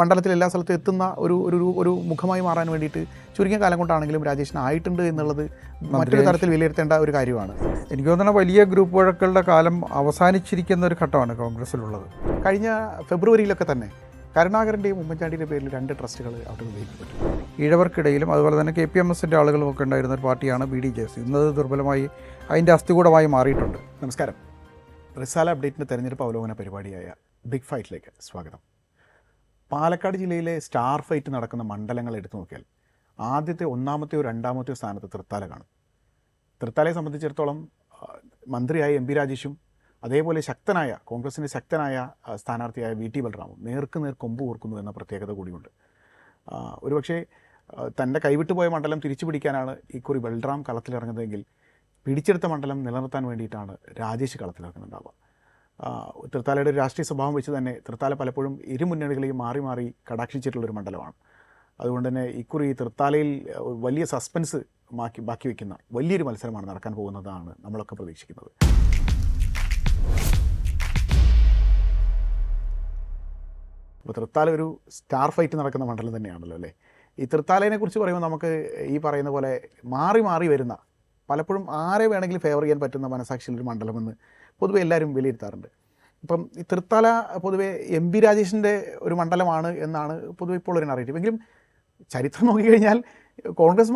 മണ്ഡലത്തിൽ എല്ലാ സ്ഥലത്തും എത്തുന്ന ഒരു മുഖമായി മാറാൻ വേണ്ടിയിട്ട് ചുരുങ്ങിയ കാലം കൊണ്ടാണെങ്കിലും രാജേഷിന് ആയിട്ടുണ്ട് എന്നുള്ളത് മറ്റൊരു തരത്തിൽ വിലയിരുത്തേണ്ട ഒരു കാര്യമാണ്. എനിക്ക് തോന്നുന്ന വലിയ ഗ്രൂപ്പ് വഴക്കുകളുടെ കാലം അവസാനിച്ചിരിക്കുന്ന ഒരു ഘട്ടമാണ് കോൺഗ്രസ്സിലുള്ളത്. കഴിഞ്ഞ ഫെബ്രുവരിയിലൊക്കെ തന്നെ കരുണാകരൻ്റെയും ഉമ്മൻചാണ്ടിയുടെ പേരിൽ 2 ട്രസ്റ്റുകൾ അവിടെ ഉപയോഗിക്കപ്പെട്ടു. ഈഴവർക്കിടയിലും അതുപോലെ തന്നെ KPMSൻ്റെ ആളുകളും ഒക്കെ ഉണ്ടായിരുന്ന ഒരു പാർട്ടിയാണ് BDJS. ഇന്നത് ദുർബലമായി അതിൻ്റെ അസ്ഥികൂടമായി മാറിയിട്ടുണ്ട്. നമസ്കാരം. റിസാല അപ്ഡേറ്റിൻ്റെ തെരഞ്ഞെടുപ്പ് അവലോകന പരിപാടിയായ ബിഗ് ഫൈറ്റിലേക്ക് സ്വാഗതം. പാലക്കാട് ജില്ലയിലെ സ്റ്റാർ ഫൈറ്റ് നടക്കുന്ന മണ്ഡലങ്ങൾ എടുത്തു നോക്കിയാൽ ആദ്യത്തെ ഒന്നാമത്തെയോ രണ്ടാമത്തെയോ സ്ഥാനത്ത് തൃത്താല കാണും. തൃത്താലയെ സംബന്ധിച്ചിടത്തോളം മന്ത്രിയായ MP രാജേഷും അതേപോലെ ശക്തനായ കോൺഗ്രസിൻ്റെ ശക്തനായ സ്ഥാനാർത്ഥിയായ VT ബൽറാമും നേർക്ക് നേർ കൊമ്പ് കോർക്കുന്നു എന്ന പ്രത്യേകത കൂടിയുണ്ട്. ഒരുപക്ഷെ തൻ്റെ കൈവിട്ടുപോയ മണ്ഡലം തിരിച്ചു പിടിക്കാനാണ് ഇക്കുറി ബൽറാം കളത്തിലിറങ്ങുന്നതെങ്കിൽ പിടിച്ചെടുത്ത മണ്ഡലം നിലനിർത്താൻ വേണ്ടിയിട്ടാണ് രാജേഷ് കളത്തിലിറങ്ങുന്നുണ്ടാവുക. തൃത്താലയുടെ ഒരു രാഷ്ട്രീയ സ്വഭാവം വെച്ച് തന്നെ തൃത്താല പലപ്പോഴും ഇരുമുന്നണികളെയും മാറി മാറി കടാക്ഷിച്ചിട്ടുള്ളൊരു മണ്ഡലമാണ്. അതുകൊണ്ട് തന്നെ ഇക്കുറി തൃത്താലയിൽ വലിയ സസ്പെൻസ് ബാക്കി വയ്ക്കുന്ന വലിയൊരു മത്സരമാണ് നടക്കാൻ പോകുന്നതാണ് നമ്മളൊക്കെ പ്രതീക്ഷിക്കുന്നത്. അപ്പോൾ തൃത്താല ഒരു സ്റ്റാർ ഫൈറ്റ് നടക്കുന്ന മണ്ഡലം തന്നെയാണല്ലോ അല്ലേ. ഈ തൃത്താലയെ കുറിച്ച് പറയുമ്പോൾ നമുക്ക് ഈ പറയുന്ന പോലെ മാറി മാറി വരുന്ന പലപ്പോഴും ആരെ വേണമെങ്കിലും ഫേവർ ചെയ്യാൻ പറ്റുന്ന മനസാക്ഷിയിലൊരു മണ്ഡലമെന്ന് പൊതുവെ എല്ലാവരും വിലയിരുത്താറുണ്ട്. ഇപ്പം ഈ തൃത്താല പൊതുവെ MP രാജേഷിൻ്റെ ഒരു മണ്ഡലമാണ് എന്നാണ് പൊതുവെ ഇപ്പോൾ ഒരു നറേറ്റീവ്. എങ്കിലും ചരിത്രം നോക്കിക്കഴിഞ്ഞാൽ കോൺഗ്രസ്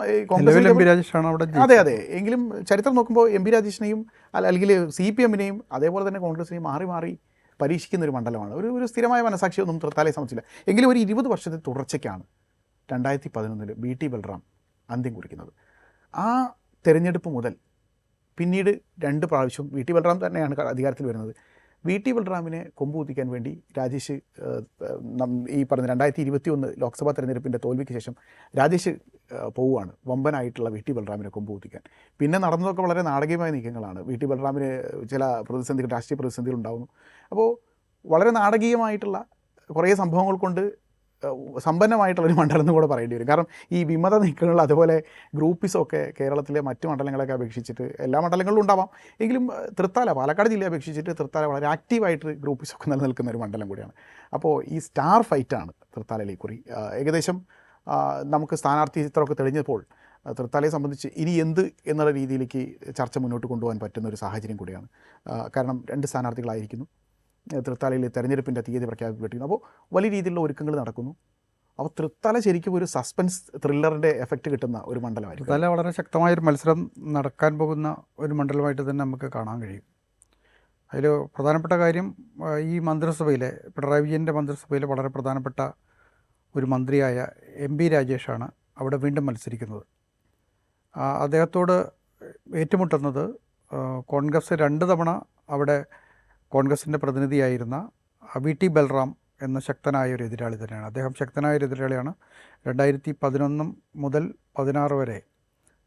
അതെ എങ്കിലും ചരിത്രം നോക്കുമ്പോൾ MP രാജേഷിനെയും അല്ലെങ്കിൽ CPM-നെയും അതേപോലെ തന്നെ കോൺഗ്രസിനെയും മാറി മാറി പരീക്ഷിക്കുന്ന ഒരു മണ്ഡലമാണ്. ഒരു സ്ഥിരമായ മനസാക്ഷിയൊന്നും തൃത്താലയെ സംബന്ധിച്ചില്ല. എങ്കിലും ഒരു 20 വർഷത്തെ തുടർച്ചയ്ക്കാണ് 2011 VT ബൽറാം അന്ത്യം കുറിക്കുന്നത്. ആ തെരഞ്ഞെടുപ്പ് മുതൽ പിന്നീട് 2 പ്രാവശ്യം VT ബൽറാം തന്നെയാണ് അധികാരത്തിൽ വരുന്നത്. VT ബൽറാമിനെ കൊമ്പുകുത്തിക്കാൻ വേണ്ടി രാജേഷ് ഈ പറഞ്ഞ 2021 ലോക്സഭാ തെരഞ്ഞെടുപ്പിൻ്റെ തോൽവിക്ക് ശേഷം രാജേഷ് പോവുകയാണ് വമ്പനായിട്ടുള്ള VT ബൽറാമിനെ കൊമ്പുകുത്തിക്കാൻ. പിന്നെ നടന്നതൊക്കെ വളരെ നാടകീയമായ നീക്കങ്ങളാണ്. VT ബൽറാമിന് ചില രാഷ്ട്രീയ പ്രതിസന്ധികൾ ഉണ്ടാകുന്നു. അപ്പോൾ വളരെ നാടകീയമായിട്ടുള്ള കുറേ സംഭവങ്ങൾ കൊണ്ട് സമ്പന്നമായിട്ടുള്ളൊരു മണ്ഡലം എന്ന് കൂടെ പറയേണ്ടി വരും. കാരണം ഈ വിമത നീക്കങ്ങൾ അതുപോലെ ഗ്രൂപ്പിസമൊക്കെ കേരളത്തിലെ മറ്റ് മണ്ഡലങ്ങളൊക്കെ അപേക്ഷിച്ചിട്ട് എല്ലാ മണ്ഡലങ്ങളിലും ഉണ്ടാവാം. എങ്കിലും തൃത്താല പാലക്കാട് ജില്ലയെ അപേക്ഷിച്ചിട്ട് തൃത്താല വളരെ ആക്റ്റീവായിട്ട് ഗ്രൂപ്പിസമൊക്കെ നിലനിൽക്കുന്ന ഒരു മണ്ഡലം കൂടിയാണ്. അപ്പോൾ ഈ സ്റ്റാർ ഫൈറ്റാണ് തൃത്താലയിലെ കുറി. ഏകദേശം നമുക്ക് സ്ഥാനാർത്ഥി ചിത്രമൊക്കെ തെളിഞ്ഞപ്പോൾ തൃത്താലയെ സംബന്ധിച്ച് ഇനി എന്ത് എന്നുള്ള രീതിയിലേക്ക് ചർച്ച മുന്നോട്ട് കൊണ്ടുപോകാൻ പറ്റുന്ന ഒരു സാഹചര്യം കൂടിയാണ്. കാരണം 2 സ്ഥാനാർത്ഥികളായിരിക്കുന്നു. തൃത്താലയിൽ തെരഞ്ഞെടുപ്പിൻ്റെ തീയതി പ്രഖ്യാപിക്കപ്പെട്ടിരുന്നു. അപ്പോൾ വലിയ രീതിയിലുള്ള ഒരുക്കങ്ങൾ നടക്കുന്നു. അപ്പോൾ തൃത്താല ശരിക്കും ഒരു സസ്പെൻസ് ത്രില്ലറിൻ്റെ എഫക്റ്റ് കിട്ടുന്ന ഒരു മണ്ഡലമായിരിക്കും. തൃത്താല വളരെ ശക്തമായൊരു മത്സരം നടക്കാൻ പോകുന്ന ഒരു മണ്ഡലമായിട്ട് തന്നെ നമുക്ക് കാണാൻ കഴിയും. അതിൽ പ്രധാനപ്പെട്ട കാര്യം ഈ മന്ത്രിസഭയിലെ പിണറായി വിജയൻ്റെ മന്ത്രിസഭയിലെ വളരെ പ്രധാനപ്പെട്ട ഒരു മന്ത്രിയായ MP രാജേഷാണ് അവിടെ വീണ്ടും മത്സരിക്കുന്നത്. അദ്ദേഹത്തോട് ഏറ്റുമുട്ടുന്നത് കോൺഗ്രസ് 2 തവണ അവിടെ കോൺഗ്രസിൻ്റെ പ്രതിനിധിയായിരുന്ന VT ബൽറാം എന്ന ശക്തനായ ഒരു എതിരാളി തന്നെയാണ്. അദ്ദേഹം ശക്തനായ ഒരു എതിരാളിയാണ്. 2011 മുതൽ 16 വരെ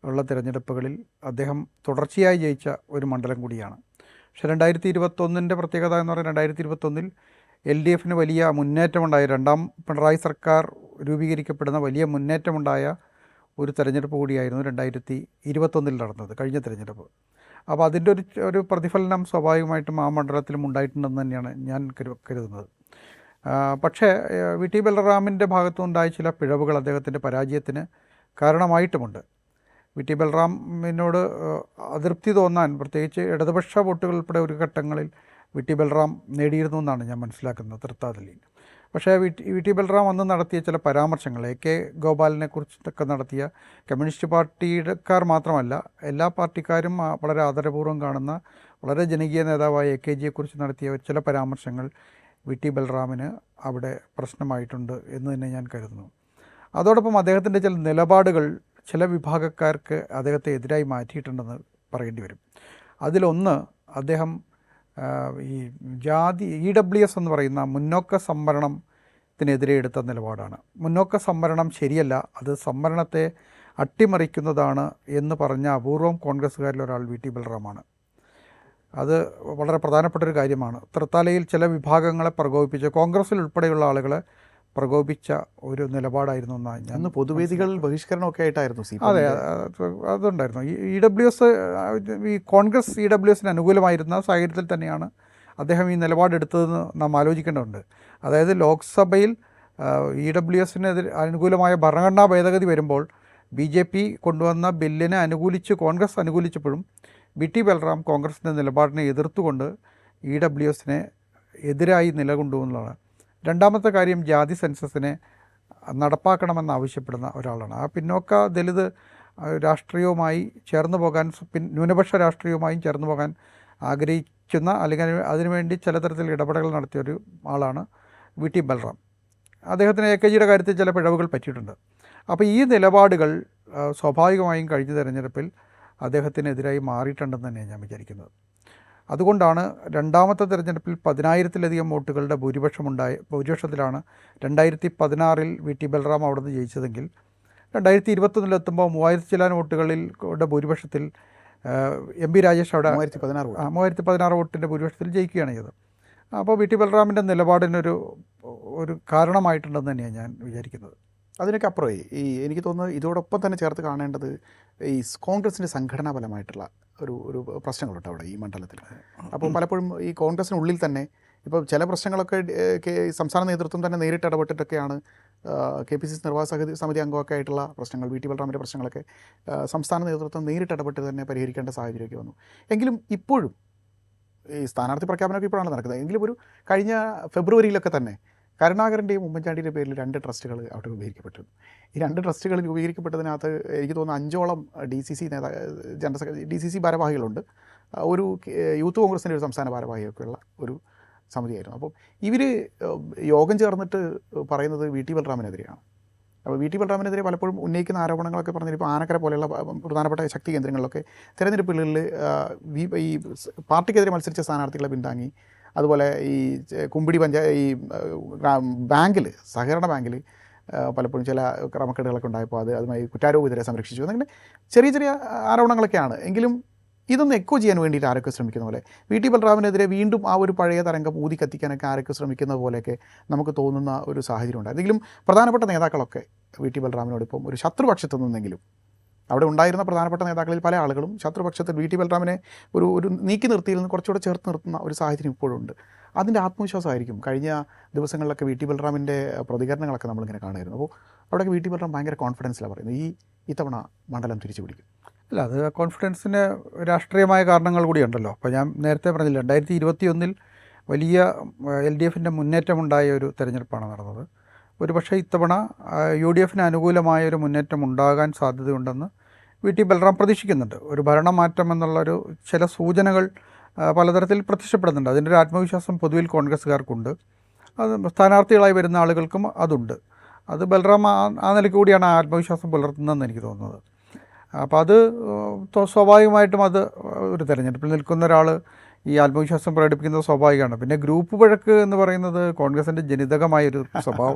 ഉള്ള തിരഞ്ഞെടുപ്പുകളിൽ അദ്ദേഹം തുടർച്ചയായി ജയിച്ച ഒരു മണ്ഡലം കൂടിയാണ്. പക്ഷേ 2021 പ്രത്യേകത എന്ന് പറഞ്ഞാൽ 2021 LDFന് വലിയ മുന്നേറ്റമുണ്ടായ 2ാം പിണറായി സർക്കാർ രൂപീകരിക്കപ്പെടുന്ന വലിയ മുന്നേറ്റമുണ്ടായ ഒരു തെരഞ്ഞെടുപ്പ് കൂടിയായിരുന്നു 2021 നടന്നത്, കഴിഞ്ഞ തെരഞ്ഞെടുപ്പ്. അപ്പോൾ അതിൻ്റെ ഒരു പ്രതിഫലനം സ്വാഭാവികമായിട്ടും ആ മണ്ഡലത്തിലും ഉണ്ടായിട്ടുണ്ടെന്ന് തന്നെയാണ് ഞാൻ കരുതുന്നത്. പക്ഷേ VT ബൽറാമിൻ്റെ ഭാഗത്തുനിന്നുണ്ടായ ചില പിഴവുകൾ അദ്ദേഹത്തിൻ്റെ പരാജയത്തിന് കാരണമായിട്ടുമുണ്ട്. VT ബൽറാമിനോട് അതൃപ്തി തോന്നാൻ പ്രത്യേകിച്ച് ഇടതുപക്ഷ വോട്ടുകൾ ഉൾപ്പെടെ ഒരു ഘട്ടങ്ങളിൽ VT ബൽറാം നേടിയിരുന്നു എന്നാണ് ഞാൻ മനസ്സിലാക്കുന്നത് തൃത്താലയിൽ. പക്ഷേ VT ബൽറാം അന്ന് നടത്തിയ ചില പരാമർശങ്ങൾ AK ഗോപാലിനെ കുറിച്ചൊക്കെ നടത്തിയ കമ്മ്യൂണിസ്റ്റ് പാർട്ടിക്കാർ മാത്രമല്ല എല്ലാ പാർട്ടിക്കാരും വളരെ ആദരപൂർവ്വം കാണുന്ന വളരെ ജനകീയ നേതാവായ AKജിയെക്കുറിച്ച് നടത്തിയ ചില പരാമർശങ്ങൾ VT ബൽറാമിന് അവിടെ പ്രശ്നമായിട്ടുണ്ട് എന്ന് തന്നെ ഞാൻ കരുതുന്നു. അതോടൊപ്പം അദ്ദേഹത്തിൻ്റെ ചില നിലപാടുകൾ ചില വിഭാഗക്കാർക്ക് അദ്ദേഹത്തെ എതിരായി മാറ്റിയിട്ടുണ്ടെന്ന് പറയേണ്ടി വരും. അതിലൊന്ന് അദ്ദേഹം ഈ EWS എന്ന് പറയുന്ന മുന്നോക്ക സംവരണത്തിനെതിരെ എടുത്ത നിലപാടാണ്. മുന്നോക്ക സംവരണം ശരിയല്ല, അത് സംവരണത്തെ അട്ടിമറിക്കുന്നതാണ് എന്ന് പറഞ്ഞ അപൂർവം കോൺഗ്രസ്സുകാരിൽ ഒരാൾ VT ബൽറാമാണ്. അത് വളരെ പ്രധാനപ്പെട്ടൊരു കാര്യമാണ്. തൃത്താലയിൽ ചില വിഭാഗങ്ങളെ പ്രകോപിപ്പിച്ച് കോൺഗ്രസ്സിൽ ഉൾപ്പെടെയുള്ള ആളുകളെ പ്രകോപിച്ച ഒരു നിലപാടായിരുന്നു എന്നാണ് ഞാൻ. പൊതുവേദികൾ ബഹിഷ്കരണമൊക്കെ ആയിട്ടായിരുന്നു. അതെ, അതുണ്ടായിരുന്നു. EWS ഈ കോൺഗ്രസ് EWSന് അനുകൂലമായിരുന്ന സാഹചര്യത്തിൽ തന്നെയാണ് അദ്ദേഹം ഈ നിലപാടെടുത്തതെന്ന് നാം ആലോചിക്കേണ്ടതുണ്ട്. അതായത് ലോക്സഭയിൽ EWSനെതിരെ അനുകൂലമായ ഭരണഘടനാ ഭേദഗതി വരുമ്പോൾ BJP കൊണ്ടുവന്ന ബില്ലിനെ അനുകൂലിച്ച് കോൺഗ്രസ് അനുകൂലിച്ചപ്പോഴും VT ബൽറാം കോൺഗ്രസിൻ്റെ നിലപാടിനെ എതിർത്തുകൊണ്ട് EWSനെ എതിരായി നിലകൊണ്ടു എന്നുള്ളതാണ്. രണ്ടാമത്തെ കാര്യം, ജാതി സെൻസസിനെ നടപ്പാക്കണമെന്നാവശ്യപ്പെടുന്ന ഒരാളാണ്. ആ പിന്നോക്ക ദലിത് രാഷ്ട്രീയവുമായി ചേർന്ന് പോകാൻ, ന്യൂനപക്ഷ രാഷ്ട്രീയവുമായും ചേർന്ന് പോകാൻ ആഗ്രഹിക്കുന്ന, അല്ലെങ്കിൽ അതിനുവേണ്ടി ചില തരത്തിൽ ഇടപെടലുകൾ നടത്തിയൊരു ആളാണ് VT ബൽറാം. അദ്ദേഹത്തിന് AKGയുടെ കാര്യത്തിൽ ചില പിഴവുകൾ പറ്റിയിട്ടുണ്ട്. അപ്പോൾ ഈ നിലപാടുകൾ സ്വാഭാവികമായും കഴിഞ്ഞ തെരഞ്ഞെടുപ്പിൽ അദ്ദേഹത്തിനെതിരായി മാറിയിട്ടുണ്ടെന്ന് തന്നെയാണ് ഞാൻ വിചാരിക്കുന്നത്. അതുകൊണ്ടാണ് രണ്ടാമത്തെ തെരഞ്ഞെടുപ്പിൽ 10,000-ലധികം വോട്ടുകളുടെ ഭൂരിപക്ഷത്തിലാണ് 2016 VT ബൽറാം അവിടെ നിന്ന് ജയിച്ചതെങ്കിൽ 2021 എത്തുമ്പോൾ 3000 ചില്ലാൻ വോട്ടുകളുടെ ഭൂരിപക്ഷത്തിൽ MP രാജേഷ് അവിടെ 3016 വോട്ടിൻ്റെ ഭൂരിപക്ഷത്തിൽ ജയിക്കുകയാണ് ചെയ്തത്. അപ്പോൾ VT ബൽറാമിൻ്റെ നിലപാടിനൊരു കാരണമായിട്ടുണ്ടെന്ന് തന്നെയാണ് ഞാൻ വിചാരിക്കുന്നത്. അതിനൊക്കെ അപ്പുറമേ എനിക്ക് തോന്നുന്നത് ഇതോടൊപ്പം തന്നെ ചേർത്ത് കാണേണ്ടത് ഈ കോൺഗ്രസിൻ്റെ സംഘടനാപരമായിട്ടുള്ള ഒരു പ്രശ്നങ്ങളുണ്ട് അവിടെ ഈ മണ്ഡലത്തിൽ. അപ്പോൾ പലപ്പോഴും ഈ കോൺഗ്രസിനുള്ളിൽ തന്നെ ഇപ്പോൾ ചില പ്രശ്നങ്ങളൊക്കെ സംസ്ഥാന നേതൃത്വം തന്നെ നേരിട്ട് ഇടപെട്ടിട്ടൊക്കെയാണ് KPCC നിർവാഹക സമിതി അംഗമൊക്കെ ആയിട്ടുള്ള പ്രശ്നങ്ങൾ, VT ബൽറാമിൻ്റെ പ്രശ്നങ്ങളൊക്കെ സംസ്ഥാന നേതൃത്വം നേരിട്ട് ഇടപെട്ട് തന്നെ പരിഹരിക്കേണ്ട സാഹചര്യമൊക്കെ വന്നു. എങ്കിലും ഇപ്പോഴും ഈ സ്ഥാനാർത്ഥി പ്രഖ്യാപനമൊക്കെ ഇപ്പോഴാണ് നടക്കുന്നത്. എങ്കിലും ഒരു കഴിഞ്ഞ ഫെബ്രുവരിയിലൊക്കെ തന്നെ കരുണാകരൻ്റെയും ഉമ്മൻചാണ്ടിയുടെ പേരിൽ 2 ട്രസ്റ്റുകൾ അവിടെ രൂപീകരിക്കപ്പെട്ടു. ഈ 2 ട്രസ്റ്റുകൾ രൂപീകരിക്കപ്പെട്ടതിനകത്ത് എനിക്ക് തോന്നുന്നു 5ഓളം DCC ഭാരവാഹികളുണ്ട്. ഒരു യൂത്ത് കോൺഗ്രസിൻ്റെ ഒരു സംസ്ഥാന ഭാരവാഹിയൊക്കെയുള്ള ഒരു സമിതിയായിരുന്നു. അപ്പോൾ ഇവർ യോഗം ചേർന്നിട്ട് പറയുന്നത് VT ബൽറാമിനെതിരെയാണ്. അപ്പോൾ VT ബൽറാമിനെതിരെ പലപ്പോഴും ഉന്നയിക്കുന്ന ആരോപണങ്ങളൊക്കെ പറഞ്ഞാൽ ഇപ്പോൾ ആനക്കര പോലെയുള്ള പ്രധാനപ്പെട്ട ശക്തി കേന്ദ്രങ്ങളിലൊക്കെ തെരഞ്ഞെടുപ്പുകളിൽ ഈ പാർട്ടിക്കെതിരെ മത്സരിച്ച സ്ഥാനാർത്ഥികളെ പിന്താങ്ങി, അതുപോലെ ഈ കുമ്പിടി ഈ ബാങ്കിൽ, സഹകരണ ബാങ്കിൽ പലപ്പോഴും ചില ക്രമക്കേടുകളൊക്കെ ഉണ്ടായപ്പോൾ അതുമായി കുറ്റാരോപിതരെ സംരക്ഷിച്ചു. അങ്ങനെ ചെറിയ ചെറിയ ആരോപണങ്ങളൊക്കെയാണ്. എങ്കിലും ഇതൊന്ന് എക്കോ ചെയ്യാൻ വേണ്ടിയിട്ട് ആരൊക്കെ ശ്രമിക്കുന്ന പോലെ VT ബൽറാമിനെതിരെ വീണ്ടും ആ ഒരു പഴയ തരംഗം ഊതി കത്തിക്കാനൊക്കെ ആരൊക്കെ ശ്രമിക്കുന്ന പോലെയൊക്കെ നമുക്ക് തോന്നുന്ന ഒരു സാഹചര്യം ഉണ്ട്. എന്തെങ്കിലും പ്രധാനപ്പെട്ട നേതാക്കളൊക്കെ VT ബൽറാമിനോടൊപ്പം ഒരു ശത്രുപക്ഷത്തു നിന്നെങ്കിലും, അവിടെ ഉണ്ടായിരുന്ന പ്രധാനപ്പെട്ട നേതാക്കളിൽ പല ആളുകളും ശത്രുപക്ഷത്തിൽ VT ബൽറാമിനെ ഒരു നീക്കി നിർത്തിയിൽ നിന്ന് കുറച്ചുകൂടെ ചേർത്ത് നിർത്തുന്ന ഒരു സാഹചര്യം ഇപ്പോഴും ഉണ്ട്. അതിൻ്റെ ആത്മവിശ്വാസമായിരിക്കും. കഴിഞ്ഞ ദിവസങ്ങളിലൊക്കെ VT ബൽറാമിൻ്റെ പ്രതികരണങ്ങളൊക്കെ നമ്മളിങ്ങനെ കാണുമായിരുന്നു. അപ്പോൾ അവിടെയൊക്കെ VT ബൽറാം ഭയങ്കര കോൺഫിഡൻസിലാണ് പറയുന്നത് ഇത്തവണ മണ്ഡലം തിരിച്ചു പിടിക്കും. അല്ല, അത് കോൺഫിഡൻസിന് രാഷ്ട്രീയമായ കാരണങ്ങൾ കൂടിയുണ്ടല്ലോ. അപ്പോൾ ഞാൻ നേരത്തെ പറഞ്ഞില്ല, 2021 വലിയ LDFൻ്റെ മുന്നേറ്റമുണ്ടായ ഒരു തെരഞ്ഞെടുപ്പാണ് നടന്നത്. ഒരുപക്ഷെ ഇത്തവണ UDFന് അനുകൂലമായ ഒരു മുന്നേറ്റം ഉണ്ടാകാൻ സാധ്യതയുണ്ടെന്ന് VT ബൽറാം പ്രതീക്ഷിക്കുന്നുണ്ട്. ഒരു ഭരണമാറ്റം എന്നുള്ളൊരു ചില സൂചനകൾ പലതരത്തിൽ പ്രത്യക്ഷപ്പെടുന്നുണ്ട്. അതിൻ്റെ ഒരു ആത്മവിശ്വാസം പൊതുവിൽ കോൺഗ്രസ്സുകാർക്കുണ്ട്. അത് സ്ഥാനാർത്ഥികളായി വരുന്ന ആളുകൾക്കും അതുണ്ട്. അത് ബൽറാം ആ നിലയ്ക്ക് കൂടിയാണ് ആ ആത്മവിശ്വാസം പുലർത്തുന്നതെന്ന് എനിക്ക് തോന്നുന്നത്. അപ്പോൾ അത് സ്വാഭാവികമായിട്ടും അത് ഒരു തെരഞ്ഞെടുപ്പിൽ നിൽക്കുന്ന ഒരാൾ ഈ ആത്മവിശ്വാസം പ്രകടിപ്പിക്കുന്നത് സ്വാഭാവികമാണ്. പിന്നെ ഗ്രൂപ്പ് വഴക്ക് എന്ന് പറയുന്നത് കോൺഗ്രസിൻ്റെ ജനിതകമായൊരു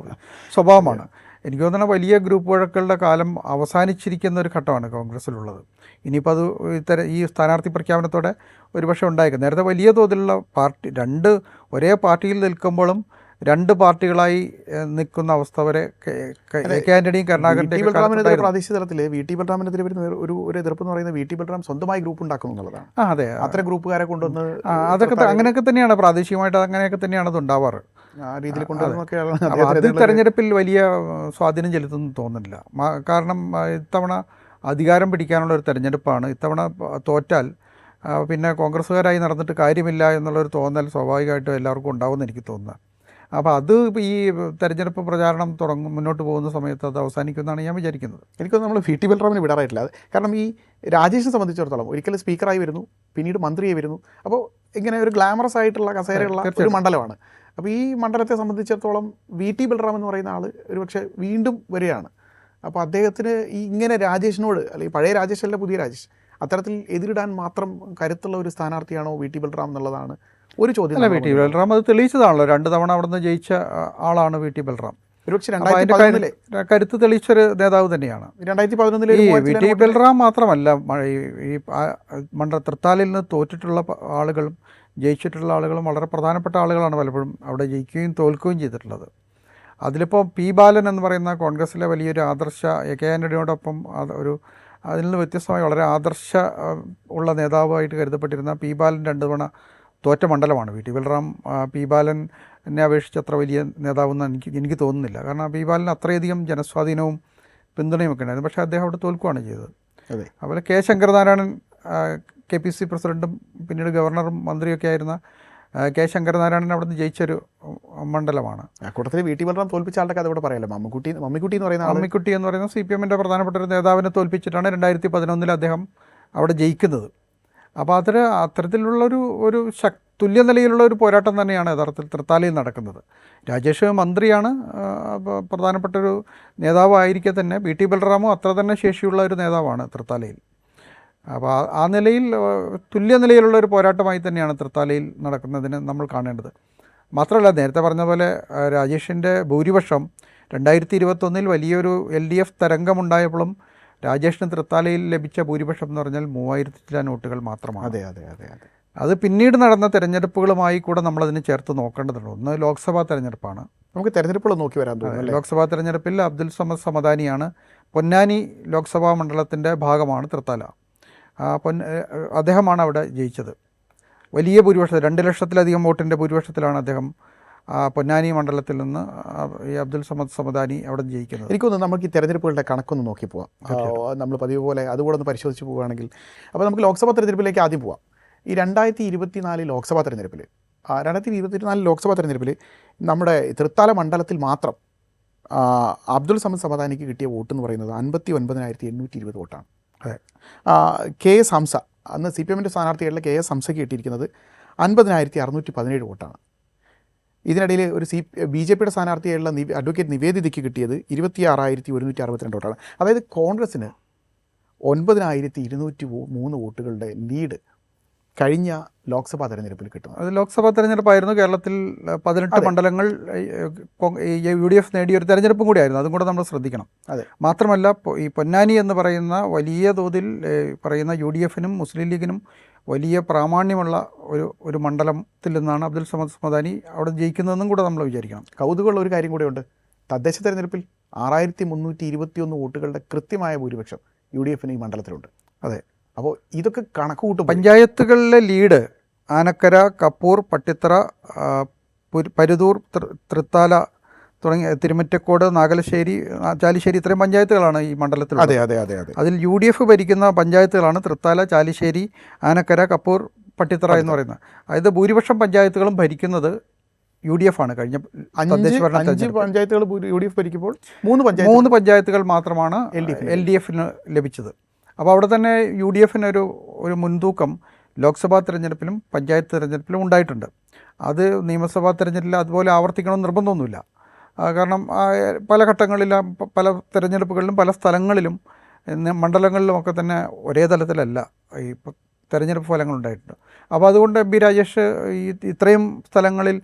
സ്വഭാവമാണ്. എനിക്ക് തോന്നുന്ന വലിയ ഗ്രൂപ്പ് വഴക്കുകളുടെ കാലം അവസാനിച്ചിരിക്കുന്ന ഒരു ഘട്ടമാണ് കോൺഗ്രസ്സിലുള്ളത്. ഇനിയിപ്പോൾ അത് ഈ സ്ഥാനാർത്ഥി പ്രഖ്യാപനത്തോടെ ഒരുപക്ഷെ ഉണ്ടായേക്കും. നേരത്തെ വലിയ തോതിലുള്ള ഒരേ പാർട്ടിയിൽ നിൽക്കുമ്പോഴും 2 പാർട്ടികളായി നിൽക്കുന്ന അവസ്ഥ വരെ ആന്റണിയും കരുണാകരൻ്റെയും പ്രാദേശിക തലത്തിൽ VT ബൽറാമിനെതിരെ വരുന്ന ഒരു എതിർപ്പ് എന്ന് പറയുന്നത് VT ബൽറാം സ്വന്തമായി ഗ്രൂപ്പ് ഉണ്ടാക്കും എന്നുള്ളതാണ്. അതെ, അത്തരം ഗ്രൂപ്പുകാരെ കൊണ്ടുവന്ന് അങ്ങനെയൊക്കെ തന്നെയാണ് പ്രാദേശികമായിട്ട് അങ്ങനെയൊക്കെ തന്നെയാണ് അത് ഉണ്ടാവാറ്. ആ രീതിയിൽ കൊണ്ടുവന്നൊക്കെയാണ്. അത് തെരഞ്ഞെടുപ്പിൽ വലിയ സ്വാധീനം ചെലുത്തുന്നു തോന്നുന്നില്ല. കാരണം ഇത്തവണ അധികാരം പിടിക്കാനുള്ള ഒരു തെരഞ്ഞെടുപ്പാണ്. ഇത്തവണ തോറ്റാൽ പിന്നെ കോൺഗ്രസ്സുകാരായി നടന്നിട്ട് കാര്യമില്ല എന്നുള്ളൊരു തോന്നൽ സ്വാഭാവികമായിട്ടും എല്ലാവർക്കും ഉണ്ടാവുമെന്ന് എനിക്ക് തോന്നുന്നത്. അപ്പോൾ അത് ഈ തെരഞ്ഞെടുപ്പ് പ്രചാരണം മുന്നോട്ട് പോകുന്ന സമയത്ത് അത് അവസാനിക്കുമെന്നാണ് ഞാൻ വിചാരിക്കുന്നത്. എനിക്കൊന്നും നമ്മൾ VT ബൽറാമിന് വിടാറായിട്ടില്ല. കാരണം ഈ രാജേഷിനെ സംബന്ധിച്ചിടത്തോളം ഒരിക്കലും സ്പീക്കറായി വരുന്നു, പിന്നീട് മന്ത്രിയായി വരുന്നു. അപ്പോൾ ഇങ്ങനെ ഒരു ഗ്ലാമറസ് ആയിട്ടുള്ള കസേരയുള്ള ഒരു മണ്ഡലമാണ്. അപ്പോൾ ഈ മണ്ഡലത്തെ സംബന്ധിച്ചിടത്തോളം VT ബൽറാം എന്ന് പറയുന്ന ആൾ ഒരുപക്ഷെ വീണ്ടും വരികയാണ്. അപ്പോൾ അദ്ദേഹത്തിന് ഇങ്ങനെ രാജേഷിനോട്, അല്ലെങ്കിൽ പഴയ രാജേഷ് അല്ല പുതിയ രാജേഷ്, അത്തരത്തിൽ എതിരിടാൻ മാത്രം കരുത്തുള്ള ഒരു സ്ഥാനാർത്ഥിയാണോ VT ബൽറാം എന്നുള്ളതാണ് ഒരു ചോദ്യം. അല്ല, VT ബൽറാം അത് തെളിയിച്ചതാണല്ലോ. 2 തവണ അവിടെ നിന്ന് ജയിച്ച ആളാണ് VT ബൽറാം. ഒരുപക്ഷെ 2011 കരുത്ത് തെളിയിച്ചൊരു നേതാവ് തന്നെയാണ്. 2011 VT ബൽറാം മാത്രമല്ല, ഈ തൃത്താലയിൽ നിന്ന് തോറ്റിട്ടുള്ള ആളുകളും ജയിച്ചിട്ടുള്ള ആളുകളും വളരെ പ്രധാനപ്പെട്ട ആളുകളാണ് പലപ്പോഴും അവിടെ ജയിക്കുകയും തോൽക്കുകയും ചെയ്തിട്ടുള്ളത്. അതിലിപ്പോൾ P ബാലൻ എന്ന് പറയുന്ന കോൺഗ്രസ്സിലെ വലിയൊരു ആദർശ ആന്റണിയോടൊപ്പം അതിൽ നിന്ന് വ്യത്യസ്തമായി വളരെ ആദർശ ഉള്ള നേതാവായിട്ട് കരുതപ്പെട്ടിരുന്ന P ബാലൻ 2 തവണ തോറ്റ മണ്ഡലമാണ്. വി ടി ബൽറാം പി ബാലനെ അപേക്ഷിച്ച് അത്ര വലിയ നേതാവെന്ന് എനിക്ക് തോന്നുന്നില്ല. കാരണം പി ബാലന് അത്രയധികം ജനസ്വാധീനവും പിന്തുണയും ഒക്കെ ഉണ്ടായിരുന്നു. പക്ഷേ അദ്ദേഹം അവിടെ തോൽക്കുകയാണ് ചെയ്തത്. അതെ. അതുപോലെ കെ ശങ്കരനാരായണൻ KPC പ്രസിഡൻറ്റും പിന്നീട് ഗവർണറും മന്ത്രിയൊക്കെ ആയിരുന്ന കെ ശങ്കരനാരായണൻ അവിടെ നിന്ന് ജയിച്ചൊരു മണ്ഡലമാണ്. കൂട്ടത്തിൽ വി ടി ബൽറാം തോൽപ്പിച്ച ആളുടെ കഥ ഇവിടെ പറയാമല്ലോ. മമ്മിക്കുട്ടി എന്ന് പറയുന്ന മമ്മിക്കുട്ടി എന്ന് പറയുന്ന CPM-ൻ്റെ പ്രധാനപ്പെട്ട ഒരു നേതാവിനെ തോൽപ്പിച്ചിട്ടാണ് 2011 അദ്ദേഹം അവിടെ ജയിക്കുന്നത്. അപ്പോൾ അത്തരത്തിലുള്ളൊരു തുല്യ നിലയിലുള്ള ഒരു പോരാട്ടം തന്നെയാണ് യഥാർത്ഥത്തിൽ തൃത്താലയിൽ നടക്കുന്നത്. രാജേഷ് മന്ത്രിയാണ്, പ്രധാനപ്പെട്ടൊരു നേതാവായിരിക്കെ തന്നെ വി ടി ബൽറാമും അത്ര തന്നെ ശേഷിയുള്ള ഒരു നേതാവാണ് തൃത്താലയിൽ. അപ്പോൾ ആ നിലയിൽ തുല്യ നിലയിലുള്ള ഒരു പോരാട്ടമായി തന്നെയാണ് തൃത്താലയിൽ നടക്കുന്നതിന് നമ്മൾ കാണേണ്ടത്. മാത്രമല്ല, നേരത്തെ പറഞ്ഞ പോലെ രാജേഷിൻ്റെ ഭൂരിപക്ഷം 2021 വലിയൊരു LDF തരംഗമുണ്ടായപ്പോഴും രാജേഷിന് തൃത്താലയിൽ ലഭിച്ച ഭൂരിപക്ഷം എന്ന് പറഞ്ഞാൽ 3000 ചില നോട്ടുകൾ മാത്രമാണ്. അതെ അതെ അതെ അതെ. അത് പിന്നീട് നടന്ന തെരഞ്ഞെടുപ്പുകളുമായി കൂടെ നമ്മളതിന് ചേർത്ത് നോക്കേണ്ടതുണ്ട്. ഒന്ന് ലോക്സഭാ തെരഞ്ഞെടുപ്പാണ്. നമുക്ക് തെരഞ്ഞെടുപ്പുകൾ നോക്കി വരാൻ തോന്നുന്നു. ലോക്സഭാ തെരഞ്ഞെടുപ്പിൽ അബ്ദുൽ സമദ് സമദാനിയാണ്. പൊന്നാനി ലോക്സഭാ മണ്ഡലത്തിൻ്റെ ഭാഗമാണ് തൃത്താല. അദ്ദേഹമാണ് അവിടെ ജയിച്ചത്. വലിയ ഭൂരിപക്ഷം, 2 ലക്ഷത്തിലധികം വോട്ടിൻ്റെ ഭൂരിപക്ഷത്തിലാണ് അദ്ദേഹം പൊന്നാനി മണ്ഡലത്തിൽ നിന്ന് ഈ അബ്ദുൽ സമദ് സമദാനി അവിടെ ജയിക്കുന്നത്. എനിക്കൊന്ന് നമുക്ക് ഈ തെരഞ്ഞെടുപ്പുകളുടെ കണക്കൊന്ന് നോക്കി പോവാം. നമ്മൾ പതിവ് പോലെ അതുകൂടെ ഒന്ന് പരിശോധിച്ച് പോവുകയാണെങ്കിൽ, അപ്പോൾ നമുക്ക് ലോക്സഭാ തെരഞ്ഞെടുപ്പിലേക്ക് ആദ്യം പോവാം. ഈ 2024 ലോക്സഭാ തെരഞ്ഞെടുപ്പിൽ 2024 ലോക്സഭാ തെരഞ്ഞെടുപ്പിൽ നമ്മുടെ തൃത്താല മണ്ഡലത്തിൽ മാത്രം അബ്ദുൽ സമദ് സമദാനിക്ക് കിട്ടിയ വോട്ട് എന്ന് പറയുന്നത് 59,820 വോട്ടാണ്. അതെ. KS ഹംസ, അന്ന് CPM-ൻ്റെ സ്ഥാനാർത്ഥിയായിട്ടുള്ള KS ഹംസയ്ക്ക് കിട്ടിയിരിക്കുന്നത് 50,617 വോട്ടാണ്. ഇതിനിടയിൽ ഒരു BJP-യുടെ സ്ഥാനാർത്ഥിയായിട്ടുള്ള അഡ്വക്കേറ്റ് നിവേദിതയ്ക്ക് കിട്ടിയത് 26,162 വോട്ടാണ്. അതായത് കോൺഗ്രസ്സിന് 9,203 വോട്ടുകളുടെ ലീഡ് കഴിഞ്ഞ ലോക്സഭാ തെരഞ്ഞെടുപ്പിൽ കിട്ടുന്നത്. അത് ലോക്സഭാ തെരഞ്ഞെടുപ്പായിരുന്നു. കേരളത്തിൽ 18 മണ്ഡലങ്ങൾ UDF നേടിയൊരു തെരഞ്ഞെടുപ്പും കൂടിയായിരുന്നു. അതും കൂടെ നമ്മൾ ശ്രദ്ധിക്കണം. അതെ. മാത്രമല്ല, ഈ പൊന്നാനി എന്ന് പറയുന്ന വലിയ തോതിൽ പറയുന്ന UDF-നും മുസ്ലിം ലീഗിനും വലിയ പ്രാമാണ്യമുള്ള ഒരു മണ്ഡലത്തിൽ നിന്നാണ് അബ്ദുൽ സമദ് സമദാനി അവിടെ ജയിക്കുന്നതെന്നും കൂടെ നമ്മൾ വിചാരിക്കണം. കൗതുകമുള്ള ഒരു കാര്യം കൂടെയുണ്ട്. തദ്ദേശ തെരഞ്ഞെടുപ്പിൽ 6,321 വോട്ടുകളുടെ കൃത്യമായ ഭൂരിപക്ഷം UDF-ന് ഈ മണ്ഡലത്തിലുണ്ട്. അതെ. അപ്പോൾ ഇതൊക്കെ കണക്ക് കൂട്ടും. പഞ്ചായത്തുകളിലെ ലീഡ് ആനക്കര, കപ്പൂർ, പട്ടിത്തറ, പരുതൂർ, തൃത്താല തുടങ്ങിയ തിരുമറ്റക്കോട്, നാഗലശ്ശേരി, ചാലിശ്ശേരി, ഇത്രയും പഞ്ചായത്തുകളാണ് ഈ മണ്ഡലത്തിൽ. അതെ അതെ അതെ അതെ. അതിൽ UDF ഭരിക്കുന്ന പഞ്ചായത്തുകളാണ് തൃത്താല, ചാലിശ്ശേരി, ആനക്കര, കപ്പൂർ, പട്ടിത്തറ എന്ന് പറയുന്നത്. അതായത് ഭൂരിപക്ഷം പഞ്ചായത്തുകളും ഭരിക്കുന്നത് UDF ആണ്. കഴിഞ്ഞ 5 പഞ്ചായത്തുകൾ UDF ഭരിക്കുമ്പോൾ 3 പഞ്ചായത്തുകൾ മാത്രമാണ് LDF-ന് ലഭിച്ചത്. അപ്പോൾ അവിടെ തന്നെ UDF-ന് ഒരു മുൻതൂക്കം ലോക്സഭാ തെരഞ്ഞെടുപ്പിലും പഞ്ചായത്ത് തെരഞ്ഞെടുപ്പിലും ഉണ്ടായിട്ടുണ്ട്. അത് നിയമസഭാ തെരഞ്ഞെടുപ്പിൽ അതുപോലെ ആവർത്തിക്കണമെന്ന് നിർബന്ധമൊന്നുമില്ല. കാരണം പല ഘട്ടങ്ങളിലും പല തെരഞ്ഞെടുപ്പുകളിലും പല സ്ഥലങ്ങളിലും മണ്ഡലങ്ങളിലുമൊക്കെ തന്നെ ഒരേ തലത്തിലല്ല ഈ തെരഞ്ഞെടുപ്പ് ഫലങ്ങളുണ്ടായിട്ടുണ്ട്. അപ്പോൾ അതുകൊണ്ട് MP രാജേഷ് ഇത്രയും സ്ഥലങ്ങളിൽ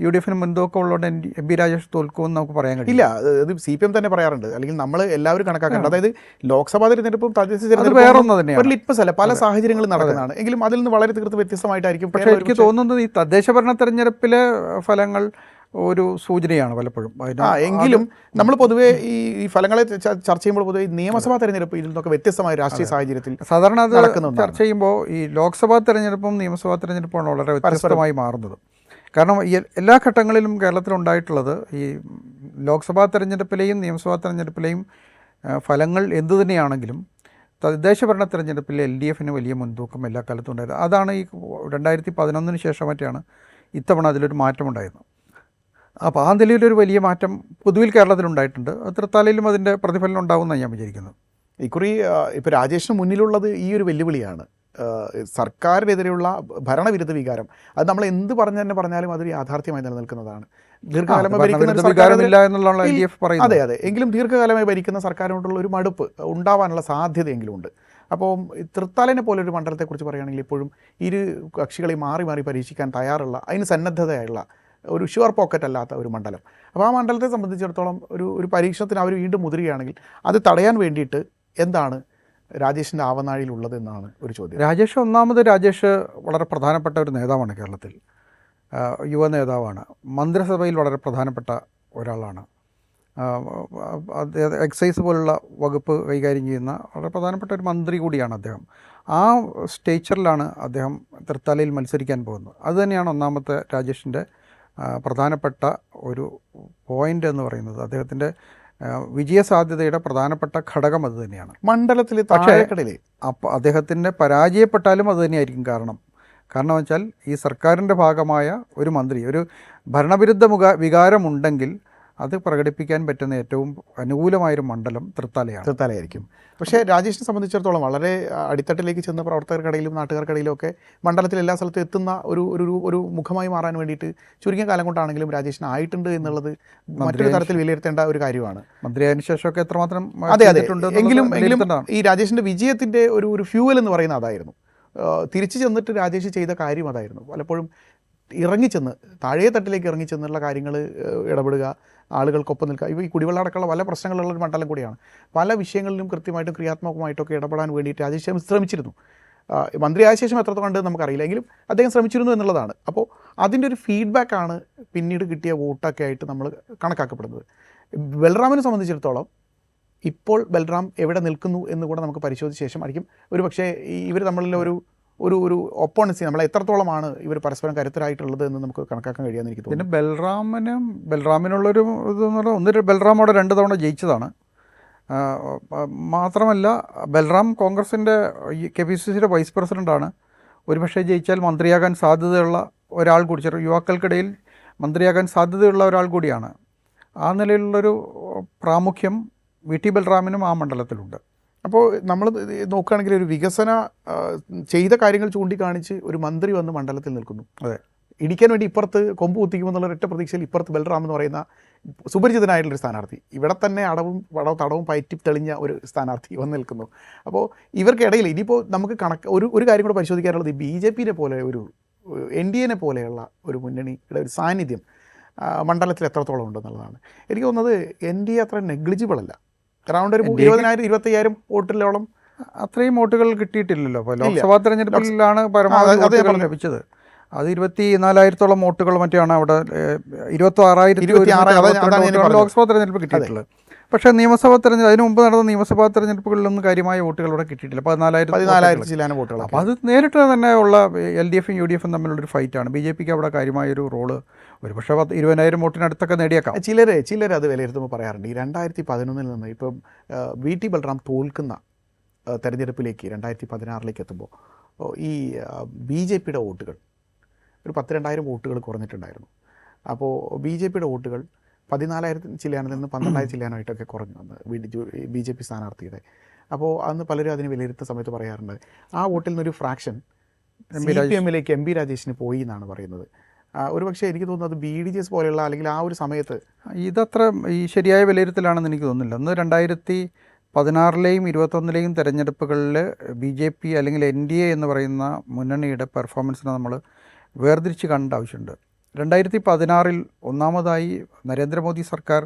UDF-ന് മുൻതൂക്കം ഉള്ളതുകൊണ്ട് MP രാജേഷ് തോൽക്കുമെന്ന് നമുക്ക് പറയാൻ കഴിയില്ല. അത് CPM തന്നെ പറയാറുണ്ട്, അല്ലെങ്കിൽ നമ്മൾ എല്ലാവരും കണക്കാക്കേണ്ടത്. അതായത് ലോക്സഭാ തെരഞ്ഞെടുപ്പും തദ്ദേശ വേറൊന്നും തന്നെയാണ്, ഒരു ലിറ്റ്മസ് അല്ല, പല സാഹചര്യങ്ങളും നടക്കുന്നതാണ്. എങ്കിലും അതിൽ നിന്ന് വളരെ തീർത്ത് വ്യത്യസ്തമായിട്ടായിരിക്കും. പക്ഷേ എനിക്ക് തോന്നുന്നത് ഈ തദ്ദേശ ഭരണ തെരഞ്ഞെടുപ്പിലെ ഫലങ്ങൾ ഒരു സൂചനയാണ് പലപ്പോഴും. എങ്കിലും നമ്മൾ പൊതുവേ ഈ ഫലങ്ങളെ ചർച്ച ചെയ്യുമ്പോൾ പൊതുവെ നിയമസഭാ തെരഞ്ഞെടുപ്പ് ഇതിൽ നിന്നൊക്കെ വ്യത്യസ്തമായ രാഷ്ട്രീയ സാഹചര്യത്തിൽ സാധാരണ അത് ചർച്ച ചെയ്യുമ്പോൾ ഈ ലോക്സഭാ തെരഞ്ഞെടുപ്പും നിയമസഭാ തെരഞ്ഞെടുപ്പുമാണ് വളരെ വ്യത്യസ്തമായി മാറുന്നത്. കാരണം എല്ലാ ഘട്ടങ്ങളിലും കേരളത്തിലുണ്ടായിട്ടുള്ളത് ഈ ലോക്സഭാ തെരഞ്ഞെടുപ്പിലെയും നിയമസഭാ തെരഞ്ഞെടുപ്പിലെയും ഫലങ്ങൾ എന്തു തന്നെയാണെങ്കിലും തദ്ദേശ ഭരണ തെരഞ്ഞെടുപ്പിൽ LDF-ന് വലിയ മുൻതൂക്കം എല്ലാ കാലത്തും ഉണ്ടായത്. അതാണ് ഈ 2011 ശേഷം മറ്റാണ് ഇത്തവണ അതിലൊരു മാറ്റമുണ്ടായിരുന്നു. അപ്പോൾ ആ നിലയിലൊരു വലിയ മാറ്റം പൊതുവിൽ കേരളത്തിലുണ്ടായിട്ടുണ്ട്. തൃത്താലയിലും അതിൻ്റെ പ്രതിഫലനം ഉണ്ടാകുമെന്നാണ് ഞാൻ വിചാരിക്കുന്നത്. ഇക്കുറി ഇപ്പോൾ രാജേഷിന് മുന്നിലുള്ളത് ഈ ഒരു വെല്ലുവിളിയാണ്. സർക്കാരിനെതിരെയുള്ള ഭരണവിരുദ്ധ വികാരം. അത് നമ്മൾ എന്ത് പറഞ്ഞാലും അതൊരു യാഥാർത്ഥ്യമായി നിലനിൽക്കുന്നതാണ്. ദീർഘകാലമായി ഭരിക്കുന്ന അതെ അതെ എങ്കിലും ദീർഘകാലമായി ഭരിക്കുന്ന സർക്കാരിനോടുള്ള ഒരു മടുപ്പ് ഉണ്ടാവാനുള്ള സാധ്യതയെങ്കിലും ഉണ്ട്. അപ്പോൾ തൃത്താലനെ പോലെ ഒരു മണ്ഡലത്തെക്കുറിച്ച് പറയുകയാണെങ്കിൽ ഇപ്പോഴും ഇരു കക്ഷികളെ മാറി മാറി പരീക്ഷിക്കാൻ തയ്യാറുള്ള, അതിന് സന്നദ്ധതയുള്ള, ഒരു ഷുവർ പോക്കറ്റ് അല്ലാത്ത ഒരു മണ്ഡലം. അപ്പോൾ ആ മണ്ഡലത്തെ സംബന്ധിച്ചിടത്തോളം ഒരു പരീക്ഷണത്തിന് അവർ വീണ്ടും മുതിരുകയാണെങ്കിൽ അത് തടയാൻ വേണ്ടിയിട്ട് എന്താണ് രാജേഷിൻ്റെ ആവനാഴിയിലുള്ളത് എന്നാണ് ഒരു ചോദ്യം. രാജേഷ് വളരെ പ്രധാനപ്പെട്ട ഒരു നേതാവാണ് കേരളത്തിൽ. യുവ നേതാവാണ്. മന്ത്രിസഭയിൽ വളരെ പ്രധാനപ്പെട്ട ഒരാളാണ്. എക്സൈസ് പോലുള്ള വകുപ്പ് കൈകാര്യം ചെയ്യുന്ന വളരെ പ്രധാനപ്പെട്ട ഒരു മന്ത്രി കൂടിയാണ് അദ്ദേഹം. ആ സ്റ്റേച്ചറിലാണ് അദ്ദേഹം തൃത്താലയിൽ മത്സരിക്കാൻ പോകുന്നത്. അതുതന്നെയാണ് ഒന്നാമത്തെ രാജേഷിൻ്റെ പ്രധാനപ്പെട്ട ഒരു പോയിൻ്റ് എന്ന് പറയുന്നത്. അദ്ദേഹത്തിൻ്റെ വിജയസാധ്യതയുടെ പ്രധാനപ്പെട്ട ഘടകം അത് തന്നെയാണ്. മണ്ഡലത്തിൽ പക്ഷേ താഴേക്കടയിൽ അപ്പോൾ അദ്ദേഹത്തിൻ്റെ പരാജയപ്പെട്ടാലും അത് തന്നെയായിരിക്കും കാരണം വെച്ചാൽ ഈ സർക്കാരിൻ്റെ ഭാഗമായ ഒരു മന്ത്രി ഒരു ഭരണവിരുദ്ധ വികാരമുണ്ടെങ്കിൽ അത് പ്രകടിപ്പിക്കാൻ പറ്റുന്ന ഏറ്റവും അനുകൂലമായൊരു മണ്ഡലം തൃത്താലയായിരിക്കും. പക്ഷേ രാജേഷിനെ സംബന്ധിച്ചിടത്തോളം വളരെ അടിത്തട്ടിലേക്ക് ചെന്ന പ്രവർത്തകർക്കിടയിലും നാട്ടുകാർക്കിടയിലും ഒക്കെ മണ്ഡലത്തിൽ എല്ലാ സ്ഥലത്തും എത്തുന്ന ഒരു മുഖമായി മാറാൻ വേണ്ടിയിട്ട് ചുരുങ്ങിയ കാലം കൊണ്ടാണെങ്കിലും രാജേഷിന് ആയിട്ടുണ്ട് എന്നുള്ളത് മറ്റൊരു തരത്തിൽ വിലയിരുത്തേണ്ട ഒരു കാര്യമാണ്. മന്ത്രിയായതിനു ശേഷമൊക്കെ എത്രമാത്രം അതെ എങ്കിലും ഈ രാജേഷിൻ്റെ വിജയത്തിൻ്റെ ഒരു ഫ്യൂവൽ എന്ന് പറയുന്നത് അതായിരുന്നു. തിരിച്ചു ചെന്നിട്ട് രാജേഷ് ചെയ്ത കാര്യം അതായിരുന്നു. പലപ്പോഴും ഇറങ്ങിച്ചെന്ന് താഴെ തട്ടിലേക്ക് ഇറങ്ങിച്ചെന്നുള്ള കാര്യങ്ങൾ ഇടപെടുക, ആളുകൾക്കൊപ്പം നിൽക്കുക. ഈ കുടിവെള്ളം അടക്കമുള്ള പല പ്രശ്നങ്ങളുള്ള ഒരു മണ്ഡലം കൂടിയാണ്. പല വിഷയങ്ങളിലും കൃത്യമായിട്ടും ക്രിയാത്മകമായിട്ടൊക്കെ ഇടപെടാൻ വേണ്ടിയിട്ട് രാജേഷ് ശ്രമിച്ചിരുന്നു. മന്ത്രിയായ ശേഷം എത്രത്തോളം കണ്ട് നമുക്കറിയില്ല, എങ്കിലും അദ്ദേഹം ശ്രമിച്ചിരുന്നു എന്നുള്ളതാണ്. അപ്പോൾ അതിൻ്റെ ഒരു ഫീഡ്ബാക്കാണ് പിന്നീട് കിട്ടിയ വോട്ടൊക്കെ ആയിട്ട് നമ്മൾ കണക്കാക്കപ്പെടുന്നത്. ബൽറാമിനെ സംബന്ധിച്ചിടത്തോളം ഇപ്പോൾ ബൽറാം എവിടെ നിൽക്കുന്നു എന്ന് കൂടെ നമുക്ക് പരിശോധിച്ച ശേഷം ആയിരിക്കും ഒരു പക്ഷേ ഇവർ തമ്മിലുള്ള ഒരു ഒപ്പോണൻസി നമ്മളെ എത്രത്തോളമാണ് ഇവർ പരസ്പരം കരുത്തരായിട്ടുള്ളത് എന്ന് നമുക്ക് കണക്കാക്കാൻ കഴിയാമെന്ന് എനിക്ക് തോന്നുന്നു. പിന്നെ ബൽറാമിനുള്ളൊരു ഇതെന്ന് പറഞ്ഞാൽ ബൽറാം അവിടെ 2 തവണ ജയിച്ചതാണ്. മാത്രമല്ല ബൽറാം കോൺഗ്രസിൻ്റെ KPCCയുടെ വൈസ് പ്രസിഡൻ്റാണ്. ഒരുപക്ഷെ ജയിച്ചാൽ മന്ത്രിയാകാൻ സാധ്യതയുള്ള ഒരാൾ കൂടി, യുവാക്കൾക്കിടയിൽ മന്ത്രിയാകാൻ സാധ്യതയുള്ള ഒരാൾ കൂടിയാണ്. ആ നിലയിലുള്ളൊരു പ്രാമുഖ്യം VT ബൽറാമിനും ആ മണ്ഡലത്തിലുണ്ട്. അപ്പോൾ നമ്മൾ നോക്കുകയാണെങ്കിൽ ഒരു വികസന ചെയ്ത കാര്യങ്ങൾ ചൂണ്ടിക്കാണിച്ച് ഒരു മന്ത്രി വന്ന് മണ്ഡലത്തിൽ നിൽക്കുന്നു. അതെ, ഇടിക്കാൻ വേണ്ടി ഇപ്പുറത്ത് കൊമ്പ് കുത്തിക്കുമെന്നുള്ള ഒരൊറ്റ പ്രതീക്ഷയിൽ ഇപ്പുറത്ത് ബൽറാം എന്ന് പറയുന്ന സുപരിചിതനായിട്ടുള്ളൊരു സ്ഥാനാർത്ഥി, ഇവിടെ തന്നെ തടവും പയറ്റി തെളിഞ്ഞ ഒരു സ്ഥാനാർത്ഥി വന്ന് നിൽക്കുന്നു. അപ്പോൾ ഇവർക്കിടയിൽ ഇനിയിപ്പോൾ നമുക്ക് ഒരു കാര്യം കൂടെ പരിശോധിക്കാനുള്ളത്, BJPയെ പോലെ ഒരു NDAനെ പോലെയുള്ള ഒരു മുന്നണിയുടെ ഒരു സാന്നിധ്യം മണ്ഡലത്തിൽ എത്രത്തോളം ഉണ്ടെന്നുള്ളതാണ്. എനിക്ക് തോന്നുന്നത് NDA അത്ര നെഗ്ലിജിബിൾ അല്ല. അറൗണ്ട് ഒരു 20,000-25,000 വോട്ടിലോളം അത്രയും വോട്ടുകൾ കിട്ടിയിട്ടില്ലല്ലോ. അപ്പോൾ ലോക്സഭാ തെരഞ്ഞെടുപ്പിലാണ് പരമാവധി വോട്ടുകൾ ലഭിച്ചത്. അത് 24,000-ഓളം വോട്ടുകൾ മറ്റാണ് അവിടെ 26,000 ലോക്സഭാ തെരഞ്ഞെടുപ്പ് കിട്ടിയിട്ടുള്ളത്. പക്ഷേ നിയമസഭാ തെരഞ്ഞെടുപ്പ് അതിന് മുമ്പ് നടന്ന നിയമസഭാ തെരഞ്ഞെടുപ്പുകളിലൊന്നും കാര്യമായ വോട്ടുകൾ ഇവിടെ കിട്ടിയിട്ടില്ല. 14,000 ചില വോട്ടുകൾ. അപ്പോൾ അത് നേരിട്ട് തന്നെ ഉള്ള LDFും UDFും തമ്മിലുള്ളൊരു ഫൈറ്റാണ്. BJPക്ക് അവിടെ കാര്യമായൊരു റോള് ഒരു പക്ഷേ 20,000 വോട്ടിനടുത്തൊക്കെ നേടിയേക്കാം. ചിലർ അത് വിലയിരുത്തുമ്പോൾ പറയാറുണ്ട്, ഈ 2011 നിന്ന് ഇപ്പം VT ബൽറാം തോൽക്കുന്ന തെരഞ്ഞെടുപ്പിലേക്ക് 2016 എത്തുമ്പോൾ ഈ BJPയുടെ വോട്ടുകൾ ഒരു 10,000-2,000 വോട്ടുകൾ കുറഞ്ഞിട്ടുണ്ടായിരുന്നു. അപ്പോൾ BJPയുടെ വോട്ടുകൾ 14,000 ചില്ലാനിൽ നിന്ന് 12,000 ചില്ലാനായിട്ടൊക്കെ കുറഞ്ഞു വന്ന് BJP സ്ഥാനാർത്ഥിയുടെ. അപ്പോൾ അന്ന് പലരും അതിന് വിലയിരുത്തുന്ന സമയത്ത് പറയാറുണ്ട്, ആ വോട്ടിൽ നിന്നൊരു ഫ്രാക്ഷൻ CPMലേക്ക് MP രാജേഷിന് പോയി എന്നാണ് പറയുന്നത്. ഒരു പക്ഷേ എനിക്ക് തോന്നുന്നത് BDJS പോലെയുള്ള അല്ലെങ്കിൽ ആ ഒരു സമയത്ത് ഇതത്ര ഈ ശരിയായ വിലയിരുത്തലാണെന്ന് എനിക്ക് തോന്നുന്നില്ല. അന്ന് 2016-ലെയും 2021-ലെയും തെരഞ്ഞെടുപ്പുകളിൽ BJP അല്ലെങ്കിൽ NDA എന്ന് പറയുന്ന മുന്നണിയുടെ പെർഫോമൻസിനെ നമ്മൾ വേർതിരിച്ച് കാണേണ്ട ആവശ്യമുണ്ട്. 2016 ഒന്നാമതായി നരേന്ദ്രമോദി സർക്കാർ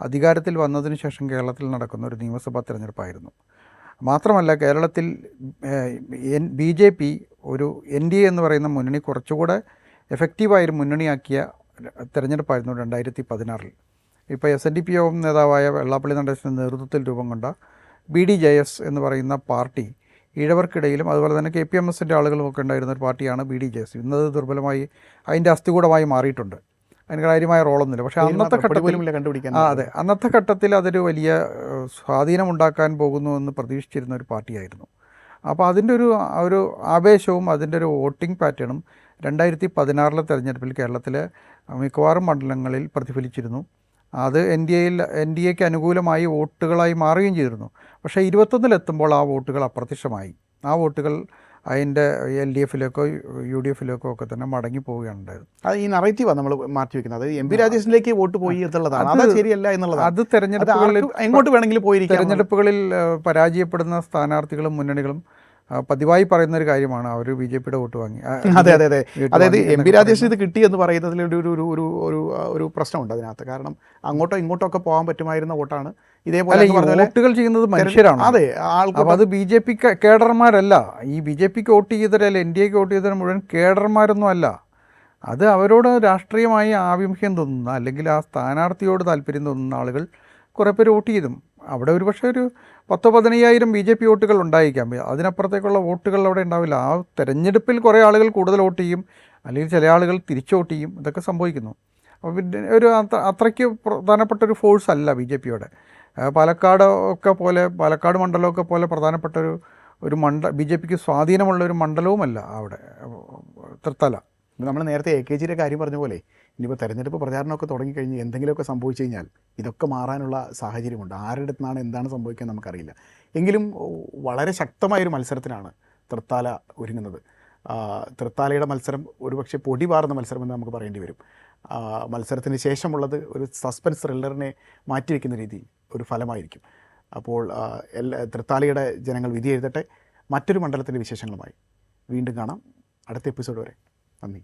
അധികാരത്തിൽ വന്നതിന് ശേഷം കേരളത്തിൽ നടക്കുന്ന ഒരു നിയമസഭാ തെരഞ്ഞെടുപ്പായിരുന്നു. മാത്രമല്ല കേരളത്തിൽ BJP ഒരു NDA എന്ന് പറയുന്ന മുന്നണി കുറച്ചുകൂടെ എഫക്റ്റീവായൊരു മുന്നണിയാക്കിയ തെരഞ്ഞെടുപ്പായിരുന്നു 2016. ഇപ്പോൾ SNDP യോഗം നേതാവായ വെള്ളാപ്പള്ളി നടേശൻ്റെ നേതൃത്വത്തിൽ രൂപം കൊണ്ട BDJS എന്ന് പറയുന്ന പാർട്ടി ഈഴവർക്കിടയിലും അതുപോലെ തന്നെ KPMSൻ്റെ ആളുകളുമൊക്കെ ഉണ്ടായിരുന്ന ഒരു പാർട്ടിയാണ് BDJS. ഇന്നത് ദുർബലമായി അതിൻ്റെ അസ്ഥികൂടമായി മാറിയിട്ടുണ്ട്. അതിന് കാര്യമായ റോളൊന്നുമില്ല. പക്ഷേ അന്നത്തെ ഘട്ടത്തിൽ അതൊരു വലിയ സ്വാധീനമുണ്ടാക്കാൻ പോകുന്നു എന്ന് പ്രതീക്ഷിച്ചിരുന്ന ഒരു പാർട്ടിയായിരുന്നു. അപ്പോൾ അതിൻ്റെ ഒരു ആവേശവും അതിൻ്റെ ഒരു വോട്ടിംഗ് പാറ്റേണും 2016 തെരഞ്ഞെടുപ്പിൽ കേരളത്തിലെ മിക്കവാറും മണ്ഡലങ്ങളിൽ പ്രതിഫലിച്ചിരുന്നു. അത് NDAക്ക് അനുകൂലമായി വോട്ടുകളായി മാറുകയും ചെയ്തിരുന്നു. പക്ഷേ 21-ലെത്തുമ്പോൾ ആ വോട്ടുകൾ അപ്രത്യക്ഷമായി. ആ വോട്ടുകൾ അതിൻ്റെ LDFിലേക്കോ UDFിലേക്കോ ഒക്കെ തന്നെ മടങ്ങി പോവുകയാണ് ഉണ്ടായത്. അത് ഈ നറേറ്റീവാണ് നമ്മൾ മാറ്റി വയ്ക്കുന്നത്. അത് MP രാജേഷിലേക്ക് വോട്ട് പോയി എന്നുള്ളതാണ്, അത് ശരിയല്ല എന്നുള്ളതാണ്. അത് തെരഞ്ഞെടുപ്പുകളിൽ എങ്ങോട്ട് വേണമെങ്കിലും പോയിരിക്കും. തെരഞ്ഞെടുപ്പുകളിൽ പരാജയപ്പെടുന്ന സ്ഥാനാർത്ഥികളും മുന്നണികളും പതിവായി പറയുന്നൊരു കാര്യമാണ് അവർ BJPയുടെ വോട്ട് വാങ്ങി. അതെ, അതായത് MP രാജേഷിന് ഇത് കിട്ടി എന്ന് പറയുന്നതിൽ ഒരു പ്രശ്നമുണ്ട് അതിനകത്ത്. കാരണം അങ്ങോട്ടോ ഇങ്ങോട്ടോ ഒക്കെ പോകാൻ പറ്റുമായിരുന്ന വോട്ടാണ്. ഇതേപോലെ വോട്ടുകൾ ചെയ്യുന്നത് മനുഷ്യരാണ്. അതെ, അപ്പോൾ അത് BJP കേഡർമാരല്ല. ഈ BJPക്ക് വോട്ട് ചെയ്തവരല്ല, NDAക്ക് വോട്ട് ചെയ്തവർ മുഴുവൻ കേഡർമാരൊന്നും അല്ല. അത് അവരോട് രാഷ്ട്രീയമായി ആഭിമുഖ്യം തോന്നുന്ന അല്ലെങ്കിൽ ആ സ്ഥാനാർത്ഥിയോട് താല്പര്യം തോന്നുന്ന ആളുകൾ കുറേ പേര് വോട്ട് ചെയ്തും അവിടെ ഒരുപക്ഷെ ഒരു 10-15,000 BJP വോട്ടുകൾ ഉണ്ടായിരിക്കാം. അതിനപ്പുറത്തേക്കുള്ള വോട്ടുകൾ അവിടെ ഉണ്ടാവില്ല. ആ തെരഞ്ഞെടുപ്പിൽ കുറേ ആളുകൾ കൂടുതൽ വോട്ട് ചെയ്യും, അല്ലെങ്കിൽ ചില ആളുകൾ തിരിച്ചു വോട്ട് ചെയ്യും. ഇതൊക്കെ സംഭവിക്കുന്നു. അപ്പോൾ പിന്നെ ഒരു അത്രയ്ക്ക് പ്രധാനപ്പെട്ട ഒരു ഫോഴ്സ് അല്ല BJPയുടെ. പാലക്കാട് മണ്ഡലമൊക്കെ പോലെ പ്രധാനപ്പെട്ട ഒരു BJPക്ക് സ്വാധീനമുള്ള ഒരു മണ്ഡലവുമല്ല അവിടെ തൃത്താല. നമ്മൾ നേരത്തെ AKGയുടെ കാര്യം പറഞ്ഞ പോലെ ഇനിയിപ്പോൾ തെരഞ്ഞെടുപ്പ് പ്രചാരണമൊക്കെ തുടങ്ങിക്കഴിഞ്ഞ് എന്തെങ്കിലുമൊക്കെ സംഭവിച്ചു കഴിഞ്ഞാൽ ഇതൊക്കെ മാറാനുള്ള സാഹചര്യമുണ്ട്. ആരുടെ അടുത്താണ് എന്താണ് സംഭവിക്കുക നമുക്കറിയില്ല. എങ്കിലും വളരെ ശക്തമായൊരു മത്സരത്തിനാണ് തൃത്താല ഒരുങ്ങുന്നത്. തൃത്താലയുടെ മത്സരം ഒരുപക്ഷെ പൊടി പാറുന്ന മത്സരമെന്ന് നമുക്ക് പറയേണ്ടി വരും. മത്സരത്തിന് ശേഷമുള്ളത് ഒരു സസ്പെൻസ് ത്രില്ലറിനെ മാറ്റിവെക്കുന്ന രീതിയിൽ ഒരു ഫലമായിരിക്കും. അപ്പോൾ തൃത്താലയുടെ ജനങ്ങൾ വിധി എഴുതട്ടെ. മറ്റൊരു മണ്ഡലത്തിൻ്റെ വിശേഷങ്ങളുമായി വീണ്ടും കാണാം. അടുത്ത എപ്പിസോഡ് വരെ നന്ദി.